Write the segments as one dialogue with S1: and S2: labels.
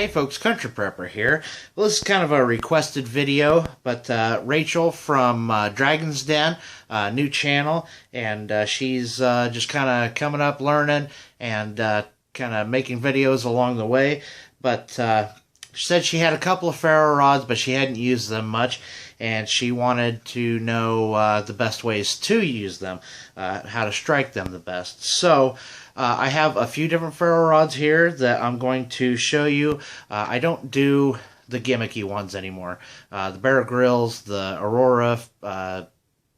S1: Hey folks, Country Prepper here. Well, this is kind of a requested video, but Rachel from Dragon's Den, new channel, and she's just kind of coming up, learning, and kind of making videos along the way. But she said she had a couple of ferro rods, but she hadn't used them much, and she wanted to know the best ways to use them, how to strike them the best. So I have a few different ferro rods here that I'm going to show you. I don't do the gimmicky ones anymore. The Bear Grylls, the Aurora,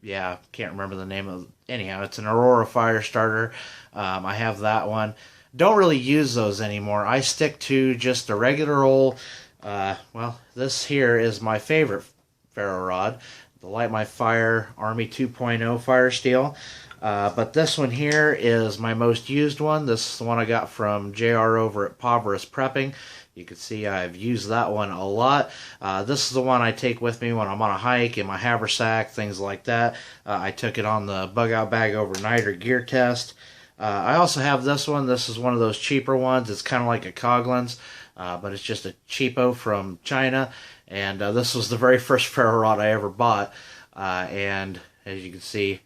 S1: yeah, can't remember the name of it. Anyhow, it's an Aurora fire starter. I have that one. Don't really use those anymore. I stick to just a regular old, well, this here is my favorite ferro rod, the Light My Fire Army 2.0 Fire Steel. But this one here is my most used one. This is the one I got from JR over at Poverous Prepping. You can see I've used that one a lot. This is the one I take with me when I'm on a hike, in my haversack, things like that. I took it on the bug out bag overnight or gear test. I also have this one. This is one of those cheaper ones. It's kind of like a Coghlan's, but it's just a cheapo from China. And this was the very first ferro rod I ever bought. And as you can see,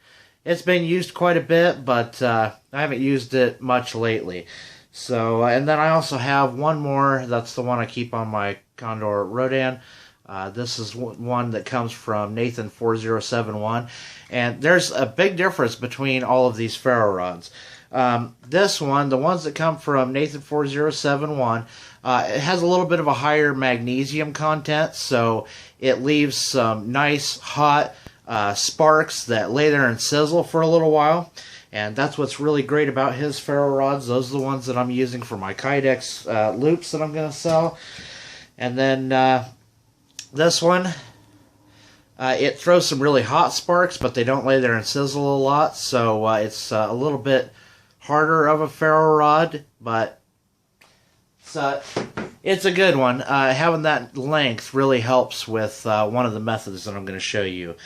S1: it's been used quite a bit, but I haven't used it much lately. So, and then I also have one more. That's the one I keep on my Condor Rodan. This is one that comes from Nathan 4071. And there's a big difference between all of these ferro rods. This one, the ones that come from Nathan 4071, it has a little bit of a higher magnesium content, so it leaves some nice hot sparks that lay there and sizzle for a little while. And that's what's really great about his ferro rods. Those are the ones that I'm using for my Kydex loops that I'm going to sell. And then this one, it throws some really hot sparks, but they don't lay there and sizzle a lot, so it's a little bit harder of a ferro rod, but it's a good one. Having that length really helps with one of the methods that I'm going to show you.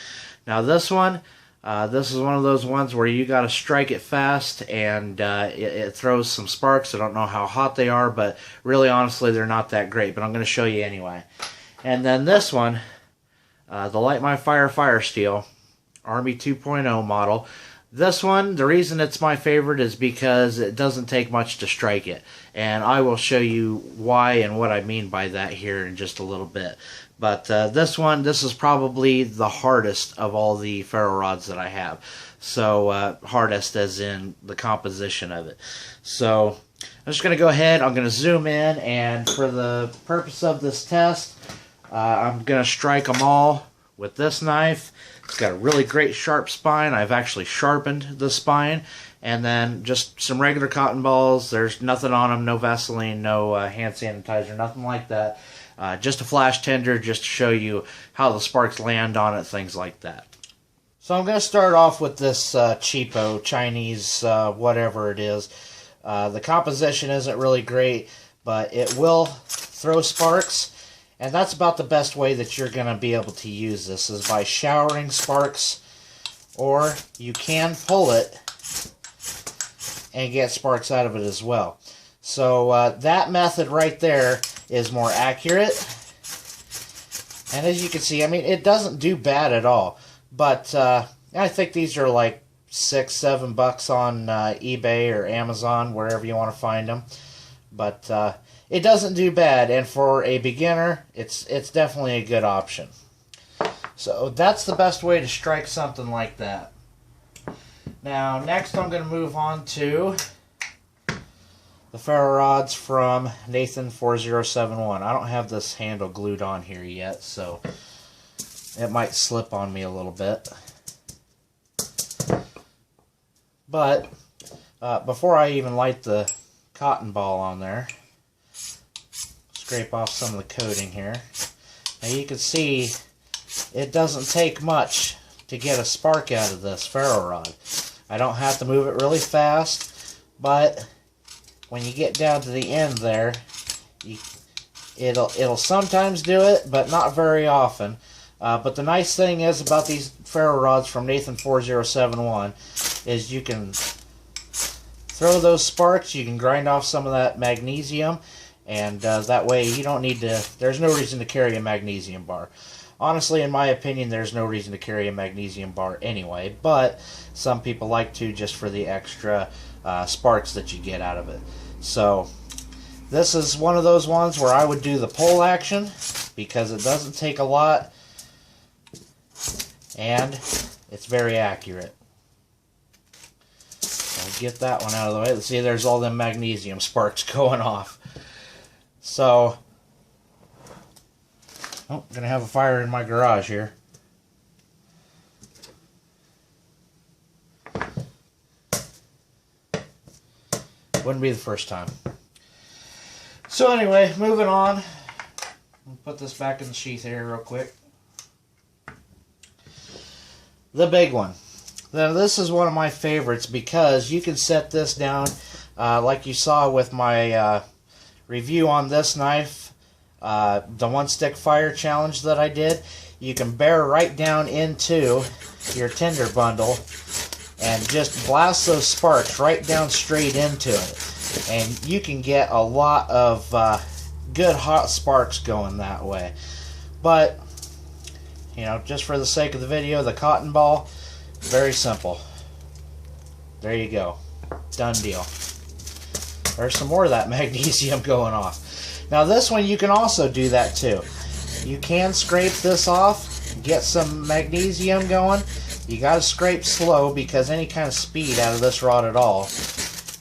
S1: Now this one, this is one of those ones where you got to strike it fast, and it throws some sparks. I don't know how hot they are, but really honestly they're not that great, but I'm going to show you anyway. And then this one, the Light My Fire Fire Steel Army 2.0 model. This one, the reason it's my favorite is because it doesn't take much to strike it. And I will show you why and what I mean by that here in just a little bit. But this one, this is probably the hardest of all the ferro rods that I have. So, hardest as in the composition of it. So, I'm just going to go ahead, I'm going to zoom in, and for the purpose of this test, I'm going to strike them all with this knife. It's got a really great sharp spine. I've actually sharpened the spine. And then just some regular cotton balls. There's nothing on them, no Vaseline, no hand sanitizer, nothing like that. Just a flash tinder just to show you how the sparks land on it, things like that. So I'm going to start off with this cheapo, Chinese, whatever it is. The composition isn't really great, but it will throw sparks. And that's about the best way that you're going to be able to use this, is by showering sparks, or you can pull it and get sparks out of it as well. So that method right there is more accurate. And as you can see, I mean, it doesn't do bad at all. But I think these are like $6-7 on eBay or Amazon, wherever you want to find them. But it doesn't do bad, and for a beginner, it's definitely a good option. So that's the best way to strike something like that. Now, next I'm going to move on to the ferro rods from Nathan 4071. I don't have this handle glued on here yet, so it might slip on me a little bit. But before I even light the cotton ball on there, scrape off some of the coating here. Now you can see it doesn't take much to get a spark out of this ferro rod. I don't have to move it really fast, but when you get down to the end there, it'll sometimes do it, but not very often. But the nice thing is about these ferro rods from Nathan 4071 is you can throw those sparks, you can grind off some of that magnesium, and that way you don't need to, there's no reason to carry a magnesium bar. Honestly, in my opinion, there's no reason to carry a magnesium bar anyway, but some people like to just for the extra sparks that you get out of it. So this is one of those ones where I would do the pull action because it doesn't take a lot and it's very accurate. I'll get that one out of the way. Let's see, there's all them magnesium sparks going off. So, oh, I'm gonna have a fire in my garage here. Wouldn't be the first time. So anyway, moving on. I'll put this back in the sheath here real quick. The big one. Now this is one of my favorites because you can set this down like you saw with my review on this knife, the one stick fire challenge that I did. You can bear right down into your tinder bundle and just blast those sparks right down straight into it, and you can get a lot of good hot sparks going that way. But you know, just for the sake of the video, the cotton ball, very simple. There you go, done deal. There's some more of that magnesium going off. Now this one you can also do that too. You can scrape this off, get some magnesium going. You got to scrape slow because any kind of speed out of this rod at all,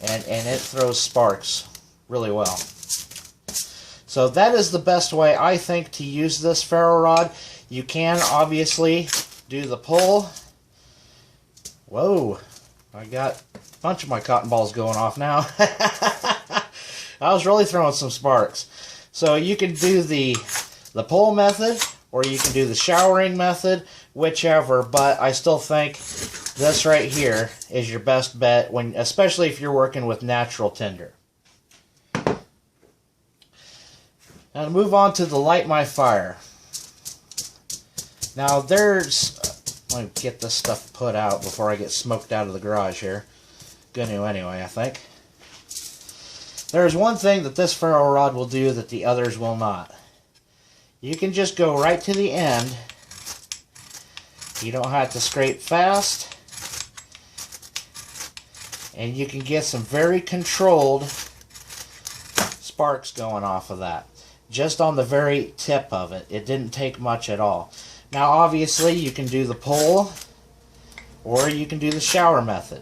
S1: and it throws sparks really well. So that is the best way I think to use this ferro rod. You can obviously do the pull. Whoa, I got a bunch of my cotton balls going off now. I was really throwing some sparks. So you can do the pull method, or you can do the showering method, whichever, but I still think this right here is your best bet, when, especially if you're working with natural tinder. Now to move on to the light my fire. Now there's, let me get this stuff put out before I get smoked out of the garage here. Gonna anyway, I think. There's one thing that this ferro rod will do that the others will not. You can just go right to the end. You don't have to scrape fast. And you can get some very controlled sparks going off of that. Just on the very tip of it. It didn't take much at all. Now obviously you can do the pull, or you can do the shower method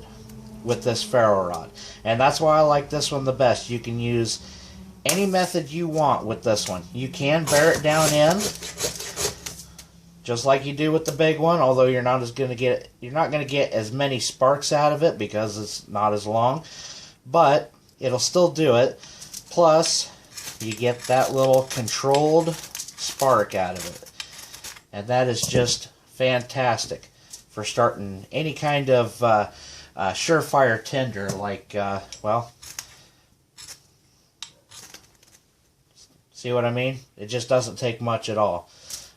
S1: with this ferro rod. And that's why I like this one the best. You can use any method you want with this one. You can bear it down in, just like you do with the big one, although you're not going to get as many sparks out of it because it's not as long, but it'll still do it. Plus you get that little controlled spark out of it, and that is just fantastic for starting any kind of surefire tinder, like well, see what I mean? It just doesn't take much at all.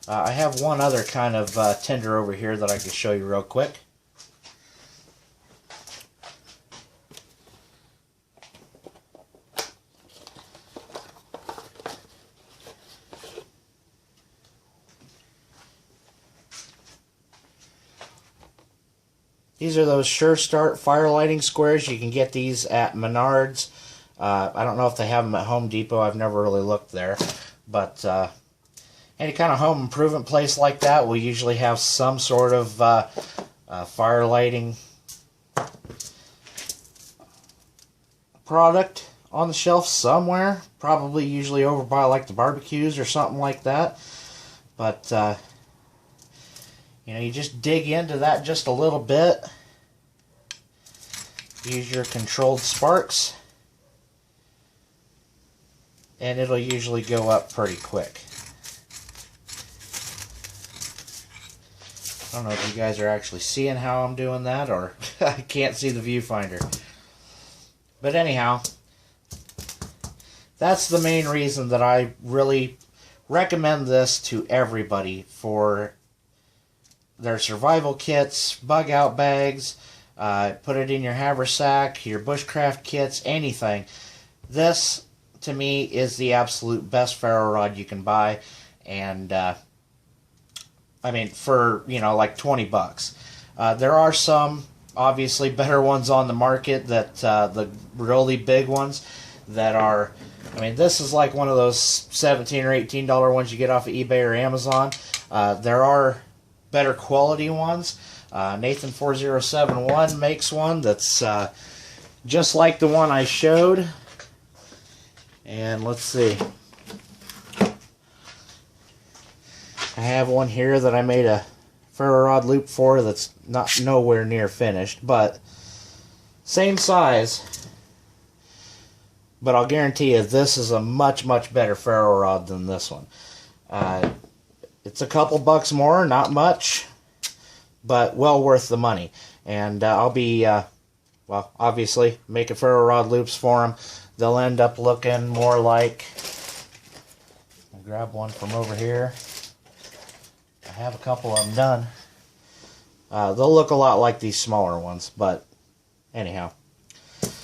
S1: I have one other kind of tinder over here that I can show you real quick. These are those Sure Start fire lighting squares. You can get these at Menards. I don't know if they have them at Home Depot. I've never really looked there. But any kind of home improvement place like that will usually have some sort of fire lighting product on the shelf somewhere. Probably usually over by like the barbecues or something like that. But you know, you just dig into that just a little bit. Use your controlled sparks, and it'll usually go up pretty quick. I don't know if you guys are actually seeing how I'm doing that, or I can't see the viewfinder. But anyhow, that's the main reason that I really recommend this to everybody for their survival kits, bug out bags, put it in your haversack, your bushcraft kits, anything. This, to me, is the absolute best ferro rod you can buy. And, I mean, for, you know, like 20 bucks. There are some, obviously, better ones on the market, that the really big ones that are, I mean, this is like one of those $17 or $18 ones you get off of eBay or Amazon. There are better quality ones. Nathan 4071 makes one that's just like the one I showed. And let's see. I have one here that I made a ferro rod loop for that's not nowhere near finished, but same size. But I'll guarantee you this is a much, much better ferro rod than this one. It's a couple bucks more, not much, but well worth the money. And I'll be, well, obviously, making ferro rod loops for them. They'll end up looking more like, I'll grab one from over here. I have a couple of them done. They'll look a lot like these smaller ones, but anyhow.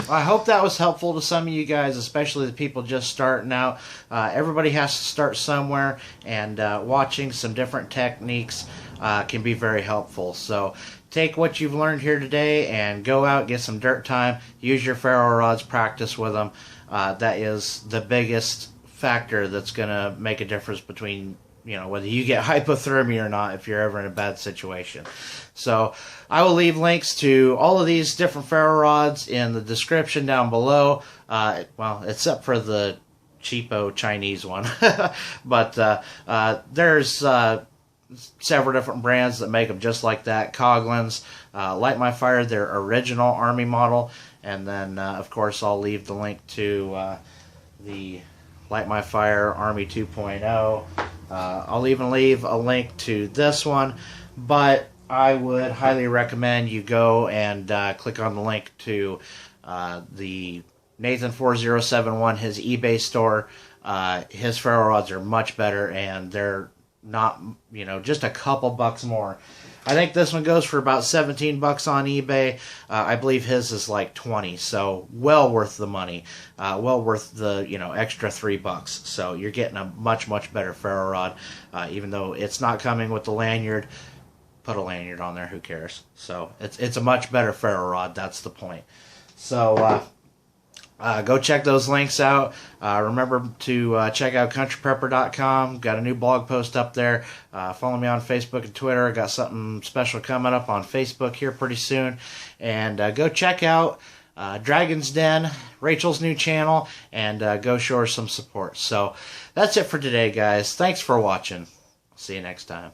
S1: I hope that was helpful to some of you guys, especially the people just starting out. Everybody has to start somewhere, and watching some different techniques can be very helpful. So take what you've learned here today and go out, get some dirt time, use your ferro rods, practice with them. That is the biggest factor that's going to make a difference between, you know, whether you get hypothermia or not if you're ever in a bad situation. So I will leave links to all of these different ferro rods in the description down below. Well, except for the cheapo Chinese one. But there's several different brands that make them just like that. Coghlan's, Light My Fire, their original Army model. And then, of course, I'll leave the link to the Light My Fire Army 2.0. I'll even leave a link to this one, but I would highly recommend you go and click on the link to the Nathan 4071, his eBay store. His ferro rods are much better, and they're not, you know, just a couple bucks more. I think this one goes for about 17 bucks on eBay. I believe his is like 20, so well worth the money. Well worth the, you know, extra $3. So you're getting a much, much better ferro rod. Even though it's not coming with the lanyard, put a lanyard on there, who cares? So it's a much better ferro rod, that's the point. So go check those links out. Remember to check out countryprepper.com. Got a new blog post up there. Follow me on Facebook and Twitter. I got something special coming up on Facebook here pretty soon. And go check out Dragon's Den, Rachel's new channel, and go show her some support. So that's it for today, guys. Thanks for watching. See you next time.